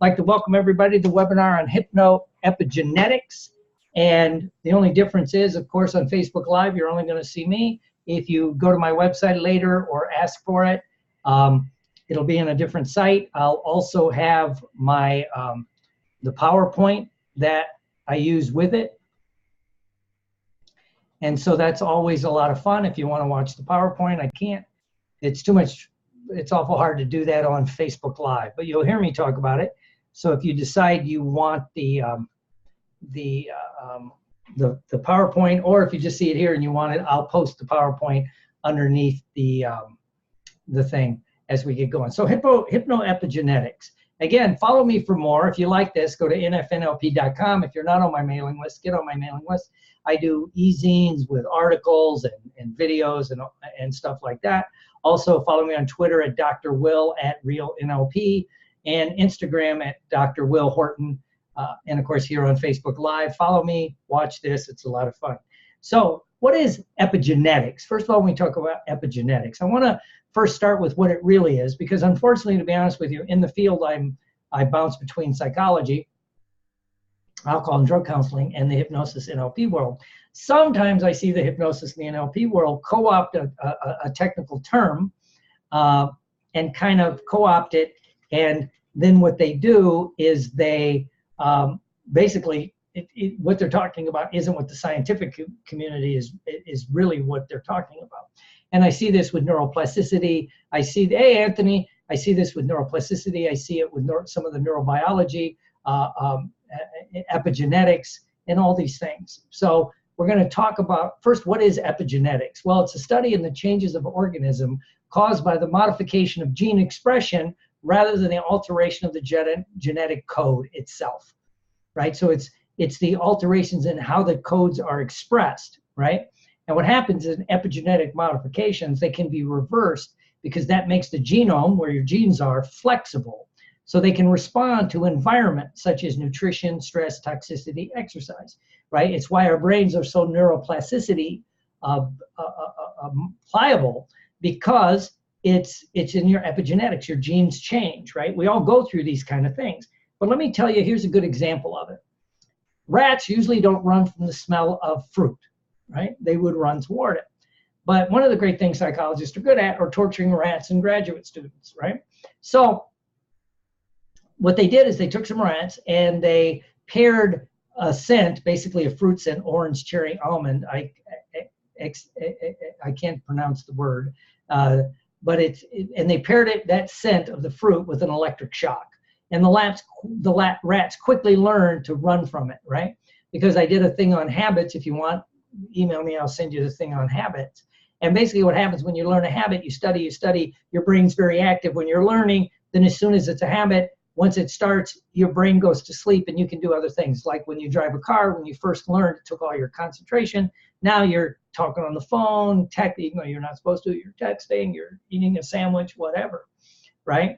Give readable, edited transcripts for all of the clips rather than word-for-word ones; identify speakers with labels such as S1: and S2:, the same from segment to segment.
S1: like to welcome everybody to the webinar on Hypnoepigenetics. And the only difference is, of course, on Facebook Live, you're only going to see me. If you go to my website later or ask for it, it'll be in a different site. I'll also have my the PowerPoint that I use with it. And so that's always a lot of fun. If you want to watch the PowerPoint, I can't. It's too much. It's awful hard to do that on Facebook Live, but you'll hear me talk about it. So if you decide you want the PowerPoint, or if you just see it here and you want it, I'll post the PowerPoint underneath the thing as we get going. So Hypnoepigenetics. Again, follow me for more. If you like this, go to nfnlp.com. If you're not on my mailing list, get on my mailing list. I do e-zines with articles and videos and stuff like that. Also, follow me on Twitter at Dr. Will @RealNLP and Instagram at Dr. Will Horton. And of course, here on Facebook Live. Follow me, watch this. It's a lot of fun. So what is epigenetics? First of all, when we talk about epigenetics, I want to first start with what it really is, because unfortunately, to be honest with you, in the field, I bounce between psychology, alcohol and drug counseling, and the hypnosis NLP world. Sometimes I see the hypnosis and the NLP world co-opt a technical term and kind of co-opt it, and then what they do is they basically, what they're talking about isn't what the scientific community is really what they're talking about. And I see this with neuroplasticity. I see, hey, Anthony, I see this with neuroplasticity. I see it with some of the neurobiology, epigenetics, and all these things. So we're going to talk about, first, what is epigenetics? Well, it's a study in the changes of an organism caused by the modification of gene expression rather than the alteration of the genetic code itself, right? So it's the alterations in how the codes are expressed, right? And what happens in epigenetic modifications, they can be reversed because that makes the genome, where your genes are, flexible. So they can respond to environment such as nutrition, stress, toxicity, exercise, right? It's why our brains are so neuroplasticity pliable, because it's in your epigenetics. Your genes change, right? We all go through these kind of things. But let me tell you, here's a good example of it. Rats usually don't run from the smell of fruit, right? They would run toward it. But one of the great things psychologists are good at are torturing rats and graduate students, right? So what they did is they took some rats and they paired a scent, basically a fruit scent, orange, cherry, almond. I can't pronounce the word, but and they paired that scent of the fruit with an electric shock. And the rats quickly learned to run from it, right? Because I did a thing on habits. If you want, email me, I'll send you the thing on habits. And basically what happens when you learn a habit, you study, your brain's very active when you're learning. Then as soon as it's a habit, once it starts, your brain goes to sleep and you can do other things. Like when you drive a car, when you first learned, it took all your concentration. Now you're talking on the phone, even though you're not supposed to, you're texting, you're eating a sandwich, whatever, right?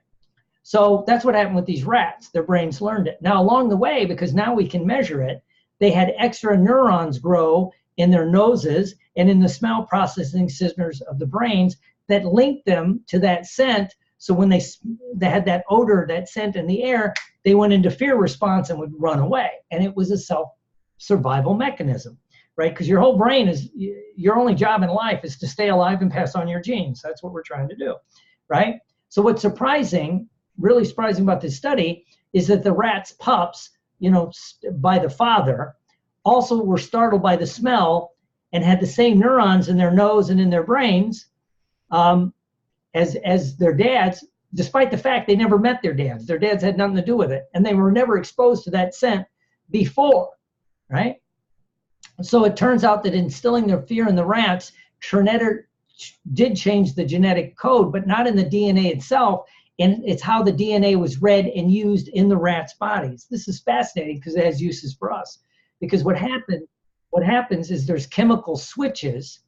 S1: So that's what happened with these rats. Their brains learned it. Now along the way, because now we can measure it, they had extra neurons grow in their noses and in the smell processing centers of the brains that linked them to that scent. So when they had that odor, that scent in the air, they went into fear response and would run away. And it was a self-survival mechanism, right? Because your whole brain your only job in life is to stay alive and pass on your genes. That's what we're trying to do, right? So what's really surprising about this study is that the rat's pups, by the father, also were startled by the smell and had the same neurons in their nose and in their brains as their dads, despite the fact they never met their dads. Their dads had nothing to do with it, and they were never exposed to that scent before, right? So it turns out that instilling their fear in the rats did change the genetic code, but not in the DNA itself. And it's how the DNA was read and used in the rats' bodies. This is fascinating because it has uses for us. Because what happens is there's chemical switches.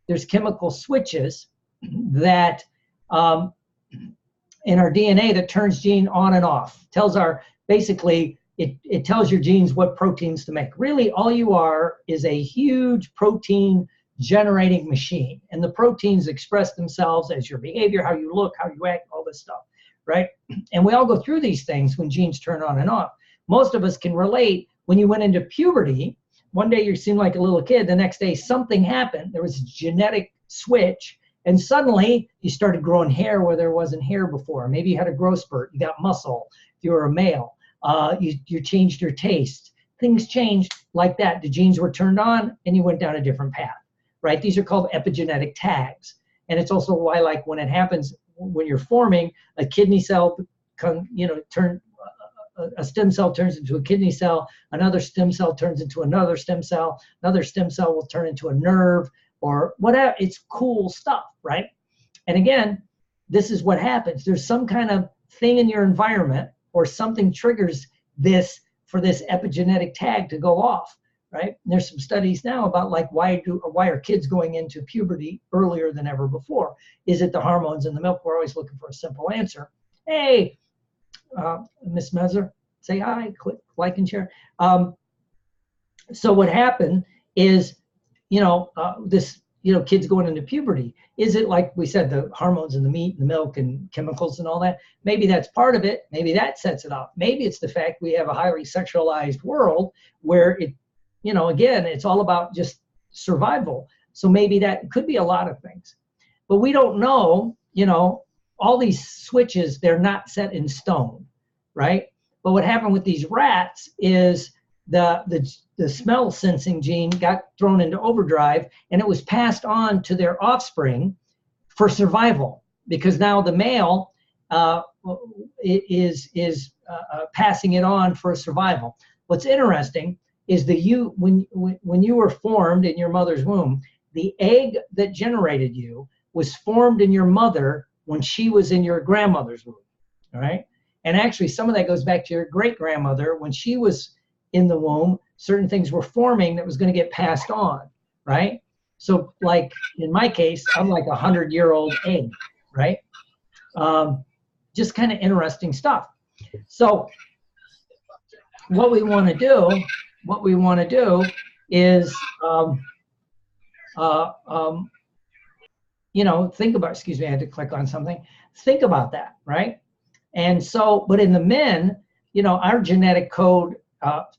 S1: There's chemical switches that in our DNA that turns gene on and off. Basically, it tells your genes what proteins to make. Really, all you are is a huge protein generating machine. And the proteins express themselves as your behavior, how you look, how you act, all this stuff. right? And we all go through these things when genes turn on and off. Most of us can relate when you went into puberty. One day you seemed like a little kid, the next day something happened. There was a genetic switch, and suddenly you started growing hair where there wasn't hair before. Maybe you had a growth spurt, you got muscle, if you were a male. You changed your taste. Things changed like that. The genes were turned on and you went down a different path, right? These are called epigenetic tags. And it's also why, like, when it happens, when you're forming, a kidney cell, a stem cell turns into a kidney cell, another stem cell turns into another stem cell will turn into a nerve or whatever. It's cool stuff, right? And again, this is what happens. There's some kind of thing in your environment or something triggers this for this epigenetic tag to go off, right? And there's some studies now about, like, why are kids going into puberty earlier than ever before? Is it the hormones in the milk? We're always looking for a simple answer. Hey, Miss Messer, say hi, click like and share. So what happened is, kids going into puberty. Is it, like we said, the hormones in the meat and the milk and chemicals and all that? Maybe that's part of it. Maybe that sets it off. Maybe it's the fact we have a highly sexualized world where it, again, it's all about just survival. So maybe that could be a lot of things. But we don't know, all these switches, they're not set in stone, right? But what happened with these rats is the smell sensing gene got thrown into overdrive, and it was passed on to their offspring for survival, because now the male is passing it on for survival. What's interesting is when you were formed in your mother's womb, the egg that generated you was formed in your mother when she was in your grandmother's womb, all right? And actually, some of that goes back to your great-grandmother. When she was in the womb, certain things were forming that was going to get passed on, right? So, like, in my case, I'm like a 100-year-old egg, right? Just kind of interesting stuff. So what we want to do is, think about, excuse me, I had to click on something. Think about that, right? And so, but in the men, our genetic code,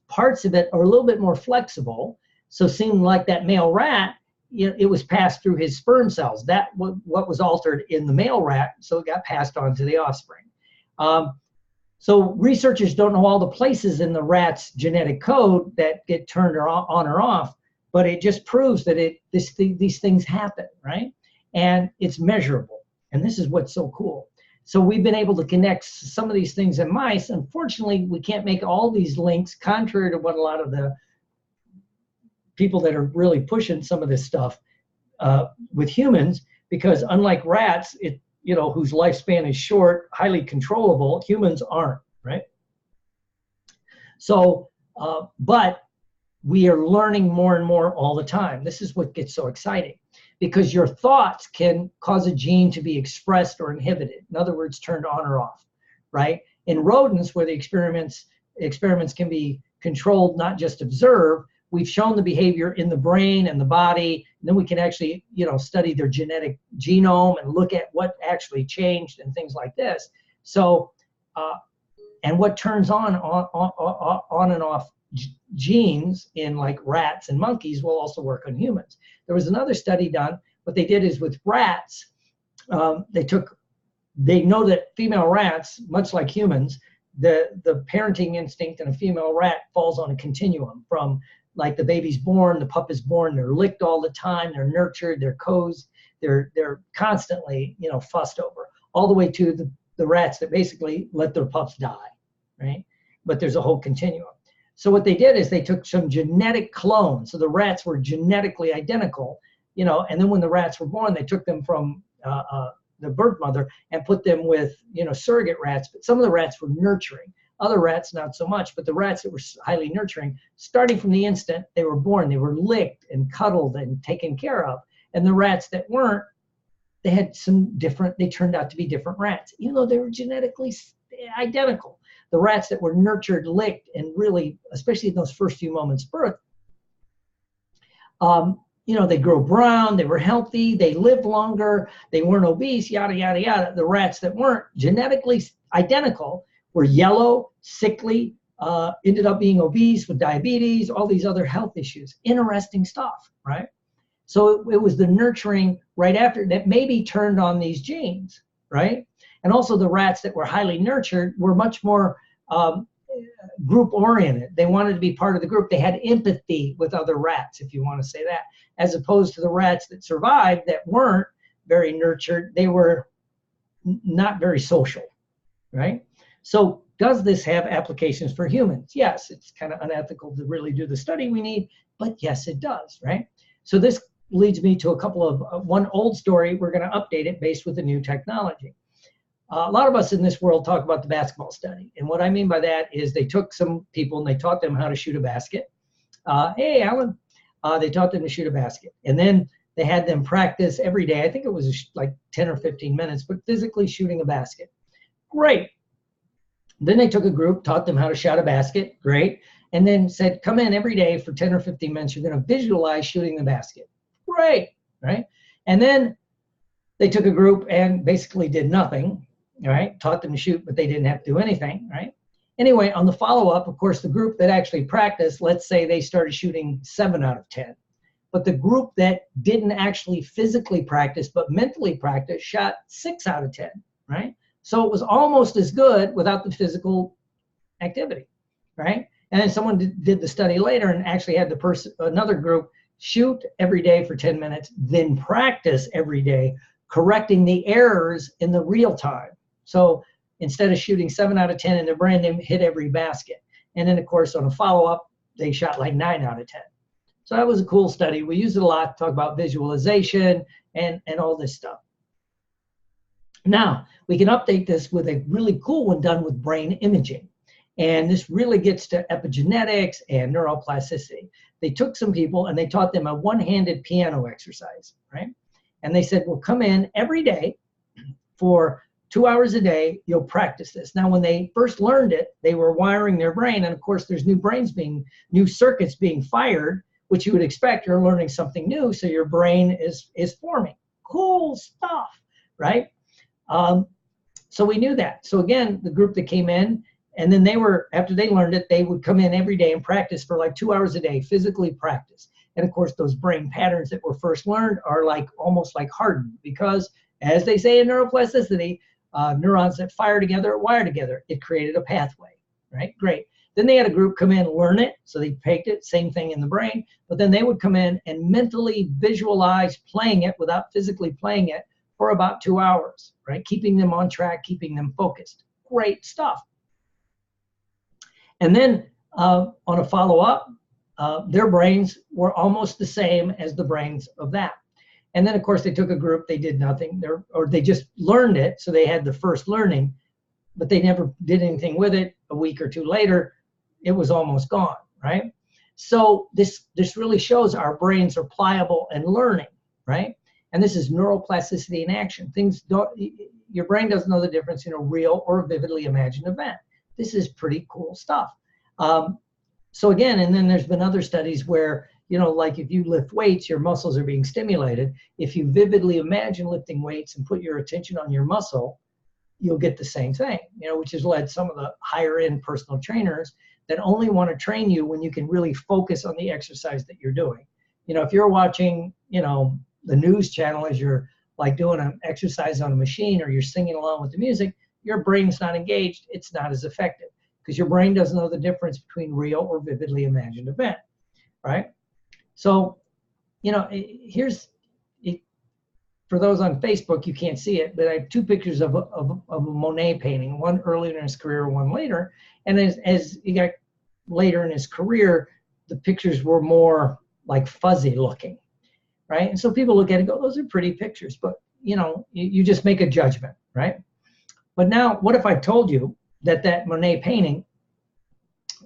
S1: parts of it are a little bit more flexible. So seemed like that male rat, it was passed through his sperm cells. That what was altered in the male rat, so it got passed on to the offspring. So researchers don't know all the places in the rat's genetic code that get turned on or off, but it just proves that these things happen, right? And it's measurable. And this is what's so cool. So we've been able to connect some of these things in mice. Unfortunately, we can't make all these links, contrary to what a lot of the people that are really pushing some of this stuff with humans, because unlike rats, whose lifespan is short, highly controllable, humans aren't, right? So, but we are learning more and more all the time. This is what gets so exciting, because your thoughts can cause a gene to be expressed or inhibited. In other words, turned on or off, right? In rodents, where the experiments can be controlled, not just observed, we've shown the behavior in the brain and the body, and then we can actually, study their genetic genome and look at what actually changed and things like this. So, and what turns on and off genes in, like, rats and monkeys will also work on humans. There was another study done. What they did is with rats, they know that female rats, much like humans, the parenting instinct in a female rat falls on a continuum from, like, the baby's born, the pup is born, they're licked all the time, they're nurtured, they're coaxed, they're constantly, fussed over, all the way to the rats that basically let their pups die, right? But there's a whole continuum. So what they did is they took some genetic clones. So the rats were genetically identical, and then when the rats were born, they took them from the birth mother and put them with, surrogate rats. But some of the rats were nurturing. Other rats, not so much, but the rats that were highly nurturing, starting from the instant they were born, they were licked and cuddled and taken care of. And the rats that weren't, they turned out to be different rats, even though they were genetically identical. The rats that were nurtured, licked, and really, especially in those first few moments of birth, you know, they grow brown, they were healthy, they lived longer, they weren't obese, yada, yada, yada. The rats that weren't genetically identical were yellow, sickly, ended up being obese with diabetes, all these other health issues. Interesting stuff, right? So it was the nurturing right after that maybe turned on these genes, right? And also the rats that were highly nurtured were much more group oriented. They wanted to be part of the group. They had empathy with other rats, if you want to say that, as opposed to the rats that survived that weren't very nurtured. They were not very social, right? So does this have applications for humans? Yes, it's kind of unethical to really do the study we need, but yes, it does, right? So this leads me to a couple of, one old story, we're going to update it based with the new technology. A lot of us in this world talk about the basketball study. And what I mean by that is they took some people and they taught them how to shoot a basket. Hey, Alan, they taught them to shoot a basket. And then they had them practice every day. I think it was like 10 or 15 minutes, but physically shooting a basket. Great. Then they took a group, taught them how to shot a basket. Great. And then said, come in every day for 10 or 15 minutes. You're going to visualize shooting the basket. Great. Right. And then they took a group and basically did nothing. Right, taught them to shoot, but they didn't have to do anything, right? Anyway, on the follow-up, of course, the group that actually practiced, let's say they started shooting 7 out of 10. But the group that didn't actually physically practice, but mentally practice, shot 6 out of 10, right? So it was almost as good without the physical activity, right? And then someone did the study later and actually had another group shoot every day for 10 minutes, then practice every day, correcting the errors in the real time. So instead of shooting 7 out of 10 in their brain, they hit every basket. And then, of course, on a follow-up, they shot like 9 out of 10. So that was a cool study. We used it a lot to talk about visualization and all this stuff. Now, we can update this with a really cool one done with brain imaging. And this really gets to epigenetics and neuroplasticity. They took some people and they taught them a one-handed piano exercise, right? And they said, well, come in every day for 2 hours a day, you'll practice this. Now, when they first learned it, they were wiring their brain. And of course, there's new circuits being fired, which you would expect. You're learning something new. So your brain is forming. Cool stuff, right? So we knew that. So again, the group that came in, and then after they learned it, they would come in every day and practice for like 2 hours a day, physically practice. And of course, those brain patterns that were first learned are like almost like hardened because, as they say in neuroplasticity, neurons that fire together wire together. It created a pathway, right? Great. Then they had a group come in, learn it. So they picked it, same thing in the brain. But then they would come in and mentally visualize playing it without physically playing it for about 2 hours, right? Keeping them on track, keeping them focused. Great stuff. And then on a follow-up, their brains were almost the same as the brains of that. And then, of course, they took a group, they did nothing, or they just learned it, so they had the first learning, but they never did anything with it. A week or two later, it was almost gone, right? So this really shows our brains are pliable and learning, right? And this is neuroplasticity in action. Your brain doesn't know the difference in a real or vividly imagined event. This is pretty cool stuff. So again, and then there's been other studies where, you know, like if you lift weights, your muscles are being stimulated. If you vividly imagine lifting weights and put your attention on your muscle, you'll get the same thing, you know, which has led some of the higher end personal trainers that only want to train you when you can really focus on the exercise that you're doing. You know, if you're watching, you know, the news channel as you're like doing an exercise on a machine or you're singing along with the music, your brain's not engaged. It's not as effective because your brain doesn't know the difference between real or vividly imagined event, right? So, you know, for those on Facebook, you can't see it, but I have 2 pictures of a Monet painting, one earlier in his career, one later. And as he got later in his career, the pictures were more like fuzzy looking, right? And so people look at it and go, those are pretty pictures, but you know, you just make a judgment, right? But now, what if I told you that Monet painting,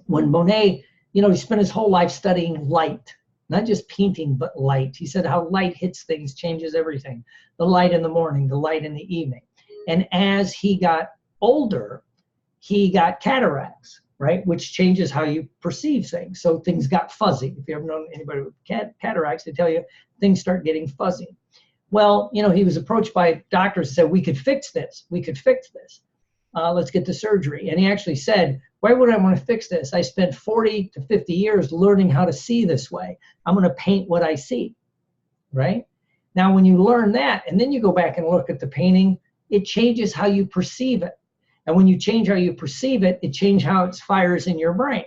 S1: when Monet, you know, he spent his whole life studying light, not just painting, but light. He said how light hits things, changes everything. The light in the morning, the light in the evening. And as he got older, he got cataracts. right? Which changes how you perceive things. So things got fuzzy. If you ever known anybody with cataracts, they tell you things start getting fuzzy. Well, you know, he was approached by doctors and said, we could fix this. We could fix this. Let's get the surgery. And he actually said, why would I want to fix this? I spent 40 to 50 years learning how to see this way. I'm going to paint what I see, right? Now, when you learn that, and then you go back and look at the painting, it changes how you perceive it. And when you change how you perceive it, it changes how it fires in your brain,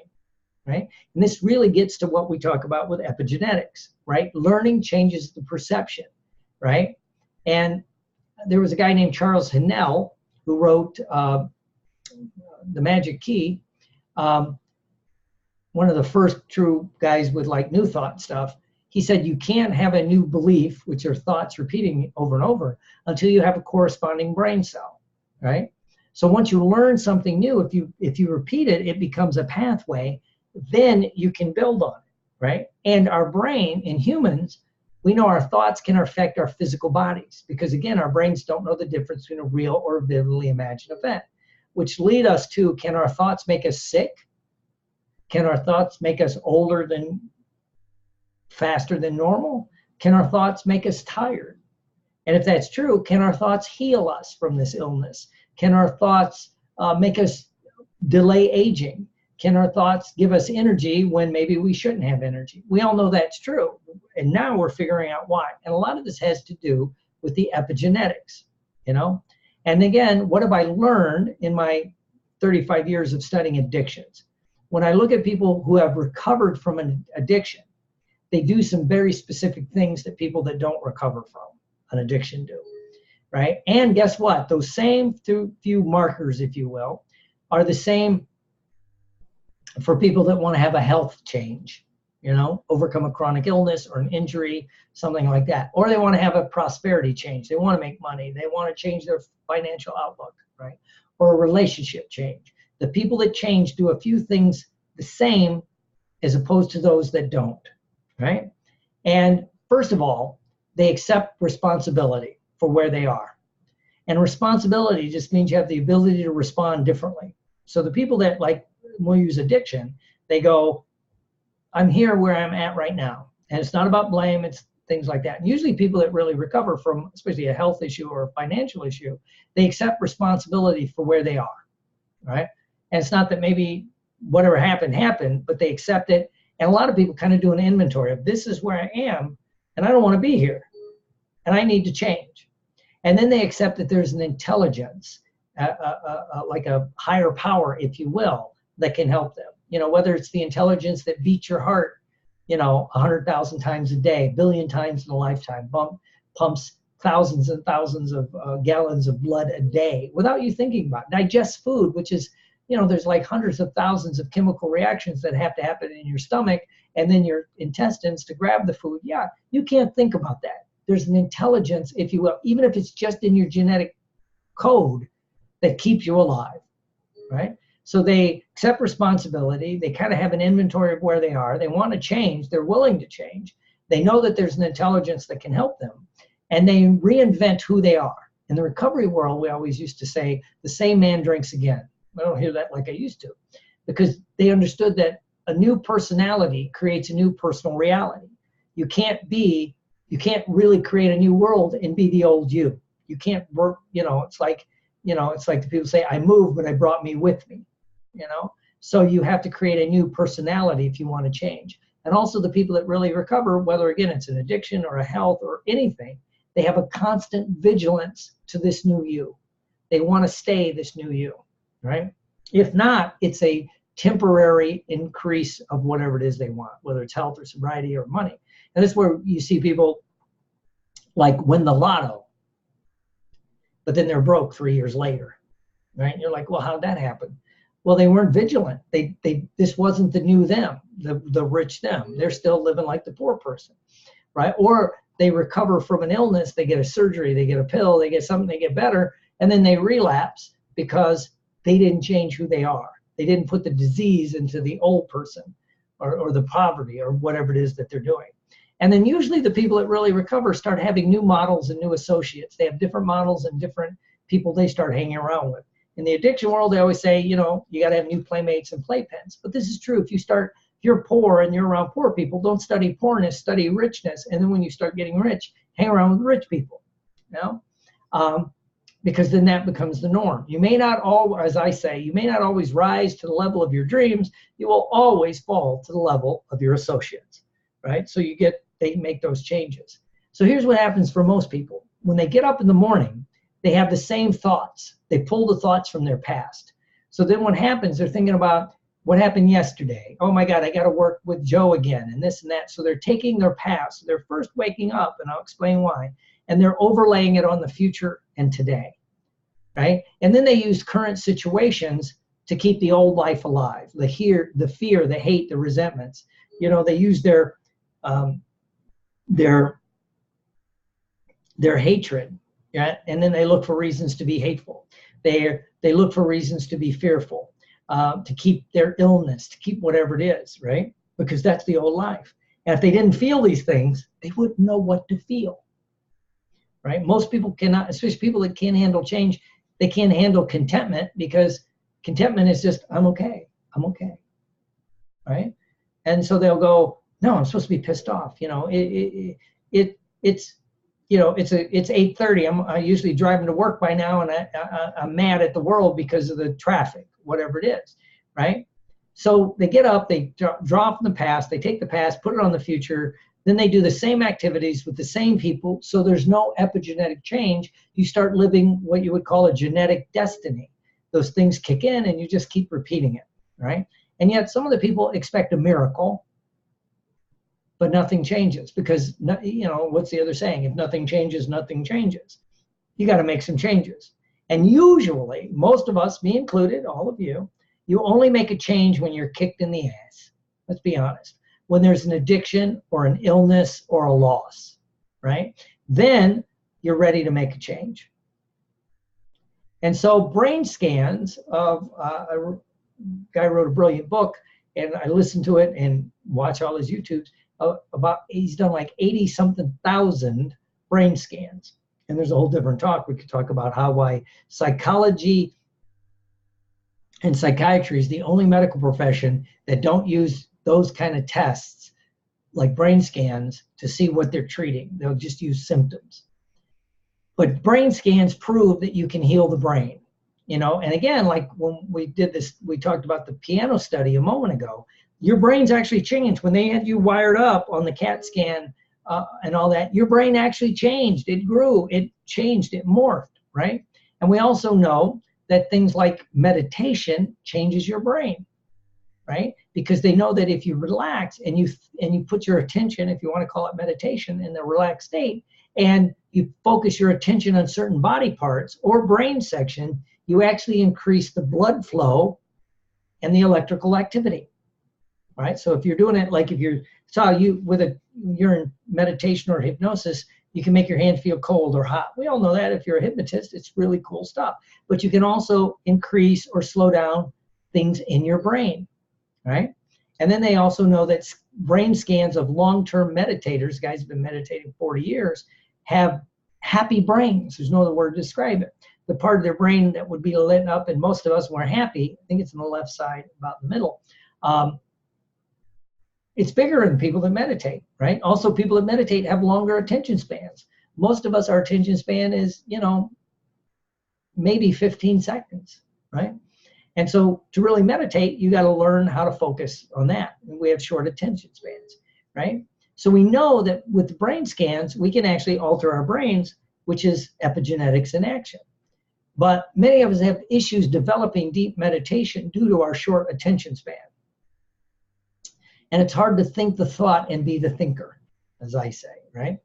S1: right? And this really gets to what we talk about with epigenetics, right? Learning changes the perception, right? And there was a guy named Charles Hennell who wrote The Magic Key, one of the first true guys with like new thought stuff. He said you can't have a new belief, which are thoughts repeating over and over, until you have a corresponding brain cell, right? So once you learn something new, if you repeat it, it becomes a pathway, then you can build on it, right? And our brain in humans, we know our thoughts can affect our physical bodies because, again, our brains don't know the difference between a real or a vividly imagined event, which lead us to, can our thoughts make us sick? Can our thoughts make us older than, faster than normal? Can our thoughts make us tired? And if that's true, can our thoughts heal us from this illness? Can our thoughts make us delay aging? Can our thoughts give us energy when maybe we shouldn't have energy? We all know that's true. And now we're figuring out why. And a lot of this has to do with the epigenetics, you know? And again, what have I learned in my 35 years of studying addictions? When I look at people who have recovered from an addiction, they do some very specific things that people that don't recover from an addiction do, right? And guess what? Those same few markers, if you will, are the same for people that want to have a health change, you know, overcome a chronic illness or an injury, something like that. Or they want to have a prosperity change. They want to make money. They want to change their financial outlook, right? Or a relationship change. The people that change do a few things the same as opposed to those that don't, right? And first of all, they accept responsibility for where they are. And responsibility just means you have the ability to respond differently. So the people that like, we'll use addiction, they go, I'm here where I'm at right now. And it's not about blame, it's things like that. And usually people that really recover from, especially a health issue or a financial issue, they accept responsibility for where they are, right? And it's not that maybe whatever happened, but they accept it. And a lot of people kind of do an inventory of, this is where I am, and I don't want to be here, and I need to change. And then they accept that there's an intelligence, like a higher power, if you will, that can help them. You know, whether it's the intelligence that beats your heart, you know, 100,000 times a day, billion times in a lifetime, pumps thousands and thousands of gallons of blood a day without you thinking about it. Digests food, which is, you know, there's like hundreds of thousands of chemical reactions that have to happen in your stomach and then your intestines to grab the food. Yeah, you can't think about that. There's an intelligence, if you will, even if it's just in your genetic code, that keeps you alive, right? So they accept responsibility. They kind of have an inventory of where they are. They want to change. They're willing to change. They know that there's an intelligence that can help them. And they reinvent who they are. In the recovery world, we always used to say, the same man drinks again. I don't hear that like I used to, because they understood that a new personality creates a new personal reality. You can't really create a new world and be the old you. You can't work, it's like the people say, I moved, but I brought me with me, So you have to create a new personality if you want to change. And also the people that really recover, whether again, it's an addiction or a health or anything, they have a constant vigilance to this new you. They want to stay this new you, right? If not, it's a temporary increase of whatever it is they want, whether it's health or sobriety or money. And this is where you see people like win the lotto, but then they're broke 3 years later, right? And you're like, well, how'd that happen? Well, they weren't vigilant. This wasn't the new them, the rich them. They're still living like the poor person, right? Or they recover from an illness, they get a surgery, they get a pill, they get something, they get better, and then they relapse because they didn't change who they are. They didn't put the disease into the old person or the poverty or whatever it is that they're doing. And then usually the people that really recover start having new models and new associates. They have different models and different people they start hanging around with. In the addiction world, they always say, you know, you got to have new playmates and playpens. But this is true. If you're poor and you're around poor people, don't study poorness, study richness. And then when you start getting rich, hang around with rich people, you know? Because then that becomes the norm. You may not as I say, you may not always rise to the level of your dreams. You will always fall to the level of your associates, right? So they make those changes. So here's what happens for most people. When they get up in the morning, they have the same thoughts. They pull the thoughts from their past. So then what happens, they're thinking about what happened yesterday. Oh my God, I got to work with Joe again and this and that. So they're taking their past. So they're first waking up, and I'll explain why. And they're overlaying it on the future and today, right? And then they use current situations to keep the old life alive. The fear, the hate, the resentments. You know, they use their hatred. Yeah, and then they look for reasons to be hateful. They look for reasons to be fearful, to keep their illness, to keep whatever it is, right? Because that's the old life. And if they didn't feel these things, they wouldn't know what to feel, right? Most people cannot, especially people that can't handle change, they can't handle contentment, because contentment is just, I'm okay, right? And so they'll go, no, I'm supposed to be pissed off. You know, it's you know, it's 8:30. I'm usually driving to work by now, and I'm mad at the world because of the traffic, whatever it is, right? So they get up, they draw from the past, they take the past, put it on the future, then they do the same activities with the same people, so there's no epigenetic change. You start living what you would call a genetic destiny. Those things kick in, and you just keep repeating it, right? And yet some of the people expect a miracle, but nothing changes, because, you know, what's the other saying? If nothing changes, nothing changes. You got to make some changes. And usually, most of us, me included, all of you only make a change when you're kicked in the ass. Let's be honest. When there's an addiction or an illness or a loss, right? Then you're ready to make a change. And so brain scans of a guy wrote a brilliant book, and I listened to it and watch all his YouTubes. He's done like 80-something thousand brain scans. And there's a whole different talk. We could talk about why psychology and psychiatry is the only medical profession that don't use those kind of tests, like brain scans, to see what they're treating. They'll just use symptoms. But brain scans prove that you can heal the brain, you know? And again, like when we did this, we talked about the piano study a moment ago. Your brain's actually changed. When they had you wired up on the CAT scan and all that, your brain actually changed. It grew, it changed, it morphed, right? And we also know that things like meditation changes your brain, right? Because they know that if you relax and you put your attention, if you want to call it meditation, in the relaxed state, and you focus your attention on certain body parts or brain section, you actually increase the blood flow and the electrical activity. Right? So if you're doing it, like if you're in meditation or hypnosis, you can make your hand feel cold or hot. We all know that. If you're a hypnotist, it's really cool stuff. But you can also increase or slow down things in your brain, right? And then they also know that brain scans of long-term meditators, guys who've been meditating 40 years, have happy brains. There's no other word to describe it. The part of their brain that would be lit up, and most of us when we're happy, I think it's on the left side, about in the middle, it's bigger in people that meditate, right? Also, people that meditate have longer attention spans. Most of us, our attention span is, you know, maybe 15 seconds, right? And so to really meditate, you got to learn how to focus on that. And we have short attention spans, right? So we know that with the brain scans, we can actually alter our brains, which is epigenetics in action. But many of us have issues developing deep meditation due to our short attention span. And it's hard to think the thought and be the thinker, as I say, right?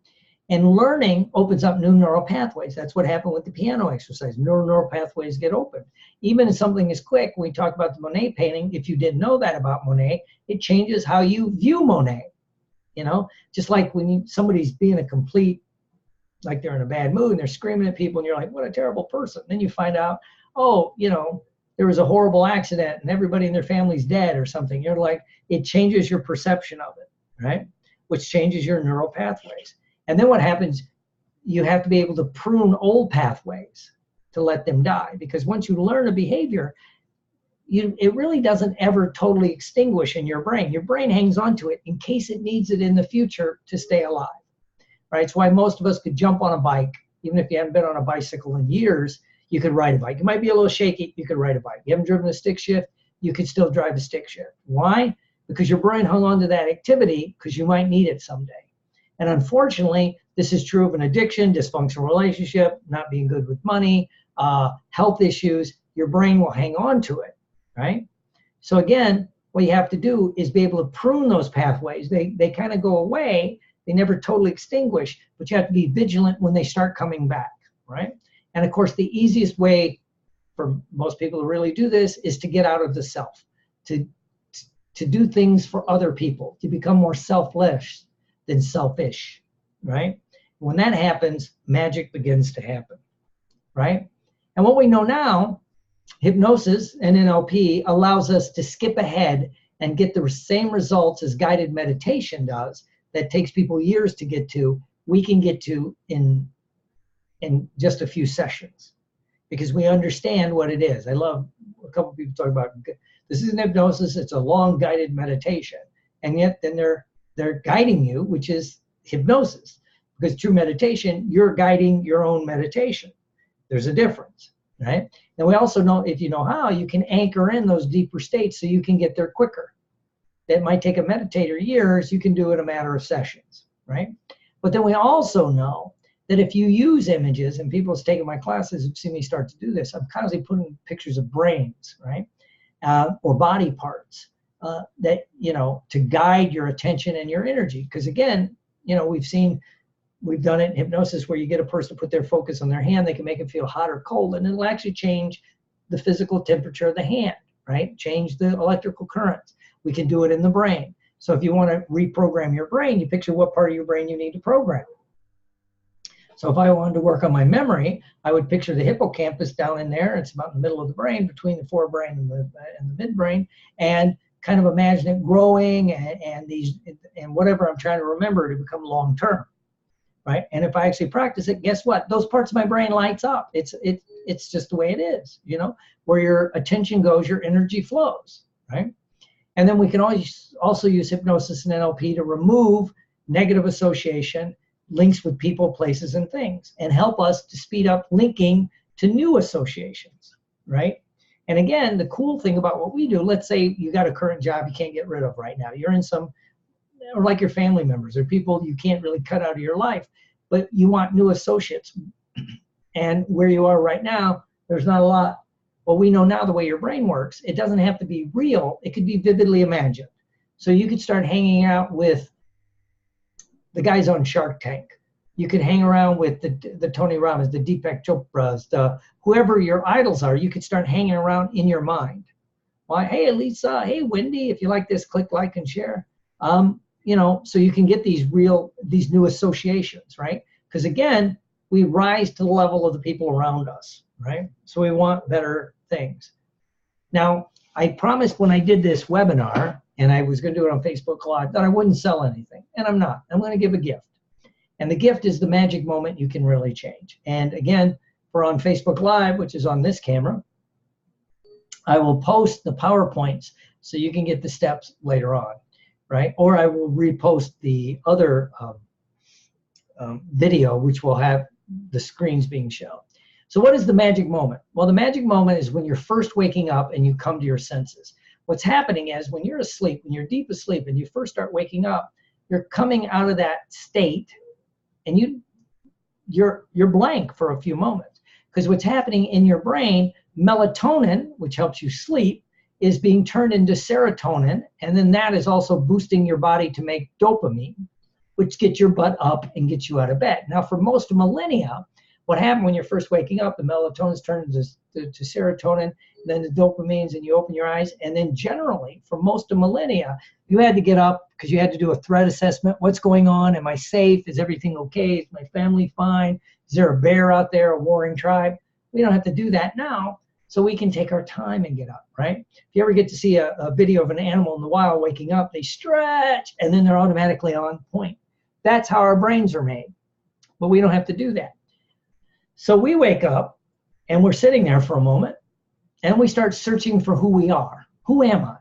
S1: And learning opens up new neural pathways. That's what happened with the piano exercise. Neural pathways get opened. Even if something is quick, when we talk about the Monet painting, if you didn't know that about Monet, it changes how you view Monet. You know, just like when somebody's being a complete, like they're in a bad mood and they're screaming at people and you're like, what a terrible person. Then you find out, oh, you know, there was a horrible accident and everybody in their family's dead or something. You're like, it changes your perception of it, right? Which changes your neural pathways. And then what happens, you have to be able to prune old pathways to let them die. Because once you learn a behavior, it really doesn't ever totally extinguish in your brain. Your brain hangs on to it in case it needs it in the future to stay alive, right? It's why most of us could jump on a bike. Even if you haven't been on a bicycle in years, you could ride a bike. You might be a little shaky, you could ride a bike. You haven't driven a stick shift, you could still drive a stick shift. Why? Because your brain hung on to that activity because you might need it someday. And unfortunately, this is true of an addiction, dysfunctional relationship, not being good with money, health issues. Your brain will hang on to it, right? So again, what you have to do is be able to prune those pathways. They kind of go away. They never totally extinguish, but you have to be vigilant when they start coming back, right? And of course, the easiest way for most people to really do this is to get out of the self, to do things for other people, to become more selfless than selfish, right? When that happens, magic begins to happen, right? And what we know now, hypnosis and NLP allows us to skip ahead and get the same results as guided meditation does, that takes people years to get to, we can get to in just a few sessions, because we understand what it is. I love a couple of people talk about, this isn't hypnosis, it's a long guided meditation. And yet then they're guiding you, which is hypnosis. Because through meditation, you're guiding your own meditation. There's a difference, right? And we also know, if you know how, you can anchor in those deeper states so you can get there quicker. That might take a meditator years, you can do it in a matter of sessions, right? But then we also know that if you use images, and people who've taken my classes have seen me start to do this, I'm constantly putting pictures of brains, right? Or body parts that, to guide your attention and your energy. Because again, we've done it in hypnosis where you get a person to put their focus on their hand, they can make it feel hot or cold, and it'll actually change the physical temperature of the hand, right? Change the electrical currents. We can do it in the brain. So if you want to reprogram your brain, you picture what part of your brain you need to program. So if I wanted to work on my memory, I would picture the hippocampus down in there. It's about in the middle of the brain, between the forebrain and the midbrain, and kind of imagine it growing and whatever I'm trying to remember to become long term, right? And if I actually practice it, guess what? Those parts of my brain lights up. It's just the way it is, where your attention goes, your energy flows, right? And then we can also use hypnosis and NLP to remove negative association, links with people, places, and things, and help us to speed up linking to new associations, right? And again, the cool thing about what we do, let's say you got a current job you can't get rid of right now. You're in or like your family members, or people you can't really cut out of your life, but you want new associates. And where you are right now, there's not a lot. Well, we know now the way your brain works, it doesn't have to be real. It could be vividly imagined. So you could start hanging out with the guys on Shark Tank. You could hang around with the Tony Robbins, the Deepak Chopras, whoever your idols are. You could start hanging around in your mind. Why? Hey, Lisa. Hey, Wendy. If you like this, click like and share. So you can get these new associations, right? Because again, we rise to the level of the people around us, right? So we want better things. Now, I promised when I did this webinar, and I was going to do it on Facebook Live, that I wouldn't sell anything. And I'm not. I'm going to give a gift. And the gift is the magic moment you can really change. And again, for on Facebook Live, which is on this camera, I will post the PowerPoints so you can get the steps later on, right? Or I will repost the other video, which will have the screens being shown. So what is the magic moment? Well, the magic moment is when you're first waking up and you come to your senses. What's happening is when you're asleep, when you're deep asleep and you first start waking up, you're coming out of that state and you're blank for a few moments. Because what's happening in your brain, melatonin, which helps you sleep, is being turned into serotonin, and then that is also boosting your body to make dopamine, which gets your butt up and gets you out of bed. Now, for most millennia, what happened when you're first waking up, the melatonin's turned to serotonin, then the dopamines, and you open your eyes, and then generally, for most of millennia, you had to get up because you had to do a threat assessment. What's going on? Am I safe? Is everything okay? Is my family fine? Is there a bear out there, a warring tribe? We don't have to do that now, so we can take our time and get up, right? If you ever get to see a video of an animal in the wild waking up, they stretch, and then they're automatically on point. That's how our brains are made, but we don't have to do that. So we wake up, And we're sitting there for a moment, and we start searching for who we are. Who am I?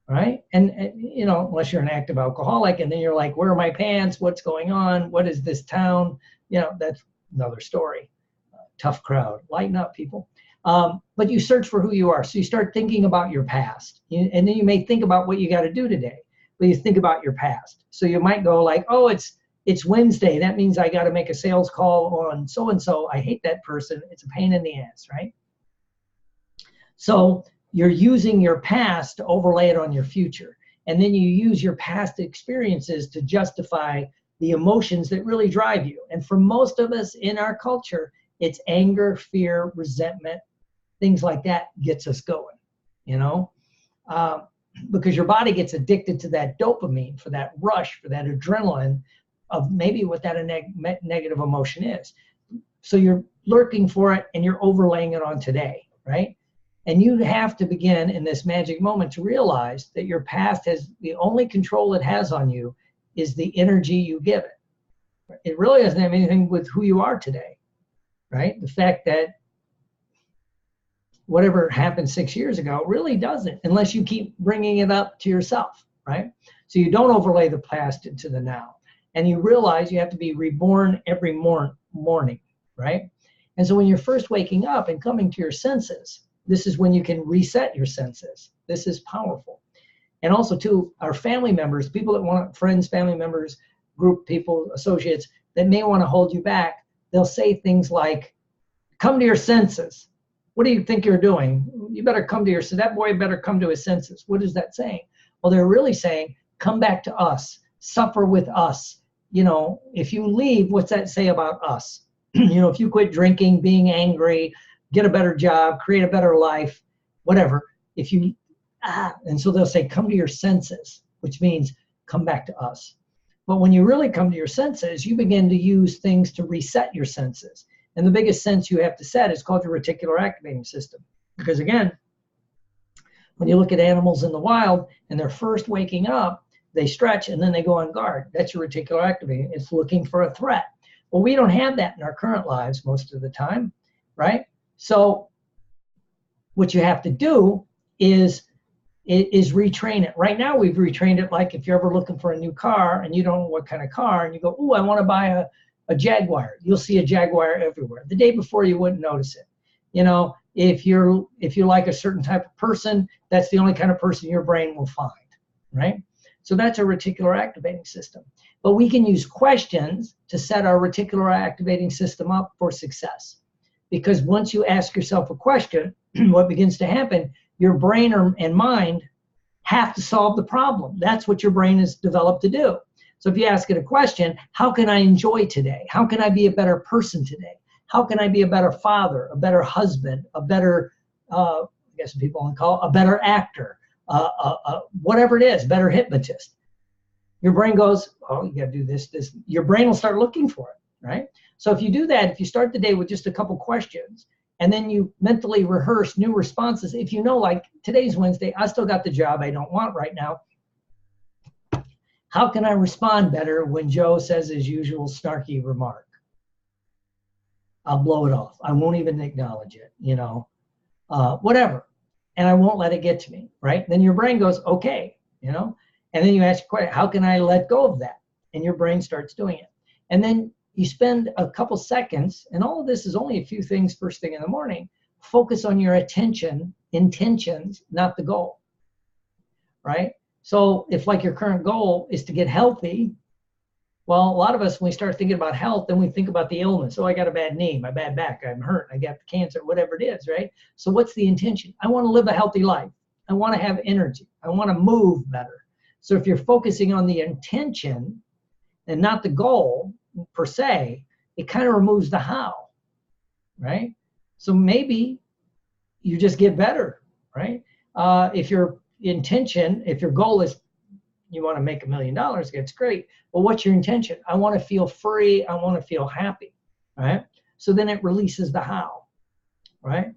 S1: Right? And you know, unless you're an active alcoholic, and then you're like, where are my pants? What's going on? What is this town? You know, that's another story. Tough crowd. Lighten up, people. But you search for who you are. So you start thinking about your past. And then you may think about what you got to do today. But you think about your past. So you might go like, oh, it's Wednesday. That means I got to make a sales call on so-and-so. I hate that person. It's a pain in the ass, right? So you're using your past to overlay it on your future. And then you use your past experiences to justify the emotions that really drive you. And for most of us in our culture, it's anger, fear, resentment, things like that gets us going, you know? Because your body gets addicted to that dopamine, for that rush, for that adrenaline of maybe what that negative emotion is. So you're lurking for it and you're overlaying it on today, right? And you have to begin in this magic moment to realize that your past has, the only control it has on you is the energy you give it. It really doesn't have anything with who you are today, right? The fact that whatever happened 6 years ago really doesn't, unless you keep bringing it up to yourself, right? So you don't overlay the past into the now. And you realize you have to be reborn every morning, right? And so when you're first waking up and coming to your senses, this is when you can reset your senses. This is powerful. And also too, our family members, people that want, friends, family members, group people, associates that may want to hold you back, they'll say things like, come to your senses. What do you think you're doing? You better come to your, so that boy better come to his senses. What is that saying? Well, they're really saying, come back to us, suffer with us. You know, if you leave, what's that say about us? You know, if you quit drinking, being angry, get a better job, create a better life, whatever. If you, and so they'll say, come to your senses, which means come back to us. But when you really come to your senses, you begin to use things to reset your senses. And the biggest sense you have to set is called your reticular activating system. Because again, when you look at animals in the wild and they're first waking up, they stretch and then they go on guard. That's your reticular activating. It's looking for a threat. Well, we don't have that in our current lives most of the time, right? So what you have to do is retrain it. Right now we've retrained it like if you're ever looking for a new car and you don't know what kind of car and you go, oh, I want to buy a Jaguar. You'll see a Jaguar everywhere. The day before you wouldn't notice it. You know, if you like a certain type of person, that's the only kind of person your brain will find, right? So that's a reticular activating system. But we can use questions to set our reticular activating system up for success. Because once you ask yourself a question, what begins to happen, your brain and mind have to solve the problem. That's what your brain is developed to do. So if you ask it a question, how can I enjoy today? How can I be a better person today? How can I be a better father, a better husband, a better, I guess people want to call it, a better actor, whatever it is, better hypnotist. Your brain goes, oh, you got to do this. Your brain will start looking for it, right? So if you do that, if you start the day with just a couple questions, and then you mentally rehearse new responses, if you know, like today's Wednesday, I still got the job I don't want right now. How can I respond better when Joe says his usual snarky remark? I'll blow it off. I won't even acknowledge it, you know, whatever. And I won't let it get to me, right? Then your brain goes, okay, you know, and then you ask, how can I let go of that? And your brain starts doing it. And then you spend a couple seconds, and all of this is only a few things first thing in the morning. Focus on your intentions, not the goal, right? So if like your current goal is to get healthy, well, a lot of us, when we start thinking about health, then we think about the illness. Oh, I got a bad knee, my bad back, I'm hurt, I got cancer, whatever it is, right? So what's the intention? I want to live a healthy life. I want to have energy. I want to move better. So if you're focusing on the intention and not the goal per se, it kind of removes the how, right? So maybe you just get better, right? If your intention, if your goal is you want to make $1 million, that's great. Well, what's your intention? I want to feel free. I want to feel happy, right? So then it releases the how, right?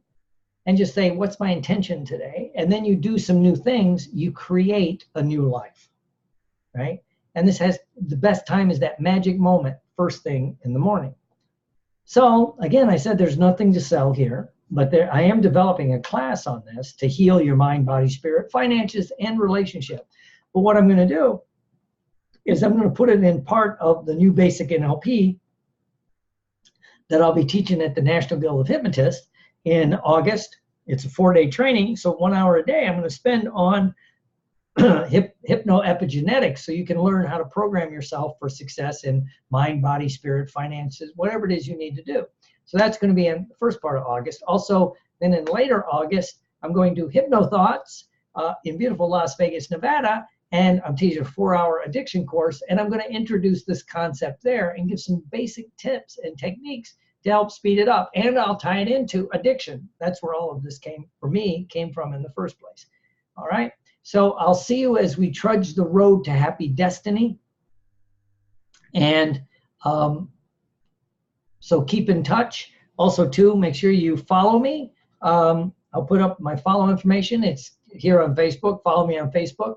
S1: And just say, what's my intention today? And then you do some new things. You create a new life, right? And this has, the best time is that magic moment, first thing in the morning. So again, I said there's nothing to sell here, but I am developing a class on this to heal your mind, body, spirit, finances, and relationship. But what I'm going to do is I'm going to put it in part of the new Basic NLP that I'll be teaching at the National Guild of Hypnotists in August. It's a 4-day training, so 1 hour a day I'm going to spend on Hypnoepigenetics, so you can learn how to program yourself for success in mind, body, spirit, finances, whatever it is you need to do. So that's going to be in the first part of August. Also, then in later August, I'm going to Hypno Thoughts in beautiful Las Vegas, Nevada, and I'm teaching a 4-hour addiction course, and I'm going to introduce this concept there and give some basic tips and techniques to help speed it up. And I'll tie it into addiction. That's where all of this came from in the first place. All right. So I'll see you as we trudge the road to happy destiny. And so keep in touch. Also, too, make sure you follow me. I'll put up my follow information. It's here on Facebook. Follow me on Facebook.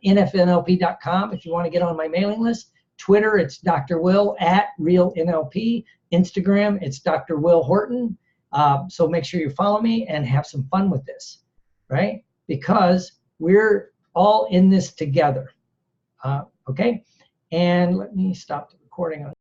S1: NFNLP.com if you want to get on my mailing list. Twitter, it's Dr. Will @RealNLP. Instagram, it's Dr. Will Horton. So make sure you follow me and have some fun with this, right? Because we're all in this together. Okay? And let me stop the recording on